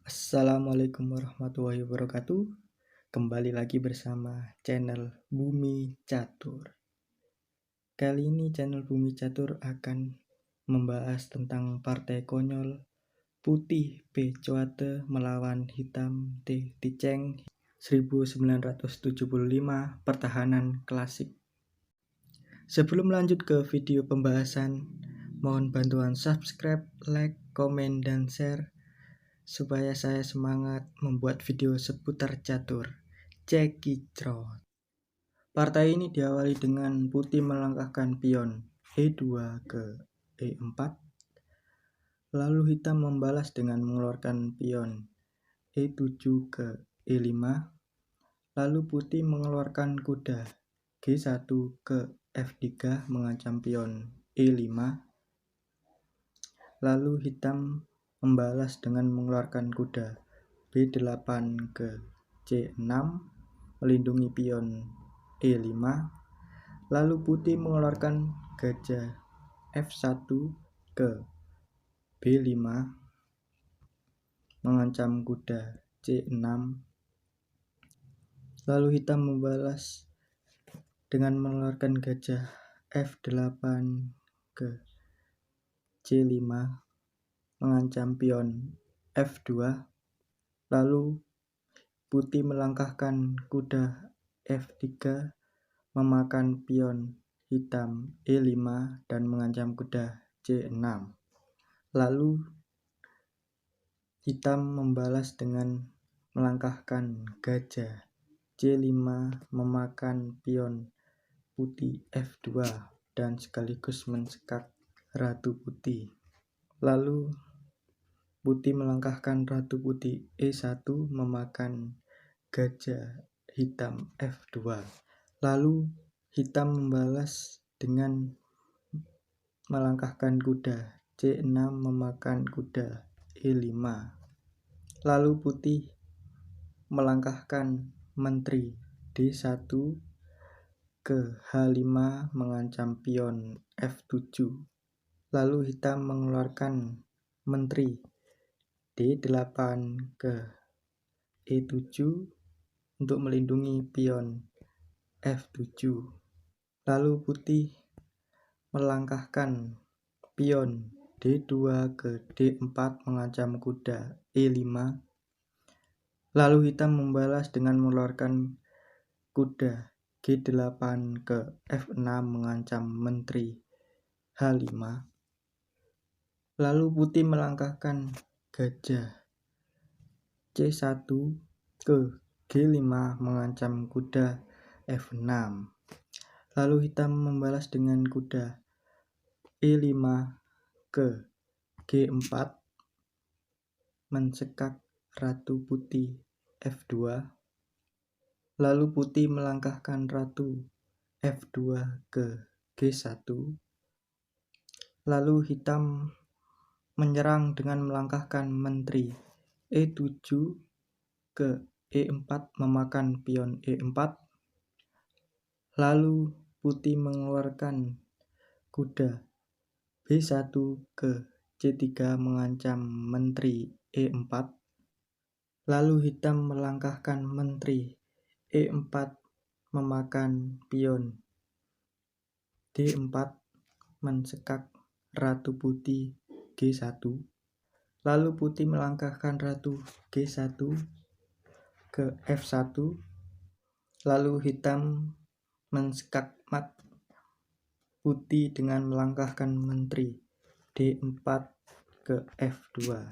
Assalamualaikum warahmatullahi wabarakatuh. Kembali lagi bersama channel Bumi Catur. Kali ini channel Bumi Catur akan membahas tentang partai konyol Putih P Cuate melawan Hitam T Ticeng 1975 pertahanan klasik. Sebelum lanjut ke video pembahasan, mohon bantuan subscribe, like, komen, dan share supaya saya semangat membuat video seputar catur. Cekicrot. Partai ini diawali dengan putih melangkahkan pion E2 ke E4, lalu hitam membalas dengan mengeluarkan pion E7 ke E5, lalu putih mengeluarkan kuda G1 ke F3 mengancam pion E5, lalu hitam membalas dengan mengeluarkan kuda B8 ke C6 melindungi pion E5, lalu putih mengeluarkan gajah F1 ke B5 mengancam kuda C6, lalu hitam membalas dengan mengeluarkan gajah F8 ke C5 mengancam pion F2, lalu putih melangkahkan kuda F3 memakan pion hitam E5 dan mengancam kuda C6. Lalu hitam membalas dengan melangkahkan gajah C5 memakan pion putih F2 dan sekaligus mensekak ratu putih. Lalu putih melangkahkan ratu putih E1 memakan gajah hitam F2. Lalu hitam membalas dengan melangkahkan kuda C6 memakan kuda E5. Lalu putih melangkahkan menteri D1 ke H5 mengancam pion F7. Lalu hitam mengeluarkan menteri D8 ke E7 untuk melindungi pion F7. Lalu putih melangkahkan pion D2 ke D4 mengancam kuda E5. Lalu hitam membalas dengan mengeluarkan kuda G8 ke F6 mengancam menteri H5. Lalu putih melangkahkan gajah C1 ke G5 mengancam kuda F6. Lalu hitam membalas dengan kuda E5 ke G4 mensekak ratu putih F2. Lalu putih melangkahkan ratu F2 ke G1. Lalu hitam menyerang dengan melangkahkan menteri E7 ke E4 memakan pion E4. Lalu putih mengeluarkan kuda B1 ke C3 mengancam menteri E4. Lalu hitam melangkahkan menteri E4 memakan pion D4 mensekak ratu putih G1. Lalu putih melangkahkan ratu G1 ke F1. Lalu hitam mensekak mat putih dengan melangkahkan menteri D4 ke F2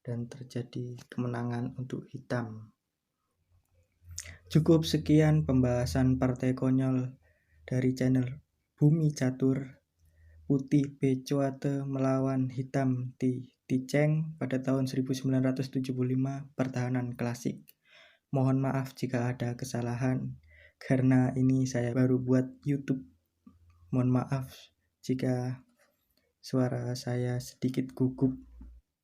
dan terjadi kemenangan untuk hitam. Cukup sekian pembahasan partai konyol dari channel Bumi Catur. Putih P Cuate melawan Hitam T Ticeng pada tahun 1975 pertahanan klasik. Mohon maaf jika ada kesalahan karena ini saya baru buat YouTube. Mohon maaf jika suara saya sedikit gugup.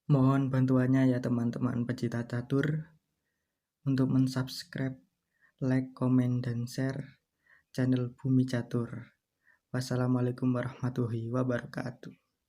Mohon bantuannya ya teman-teman pecinta catur untuk mensubscribe, like, komen, dan share channel Bumi Catur. Wassalamualaikum warahmatullahi wabarakatuh.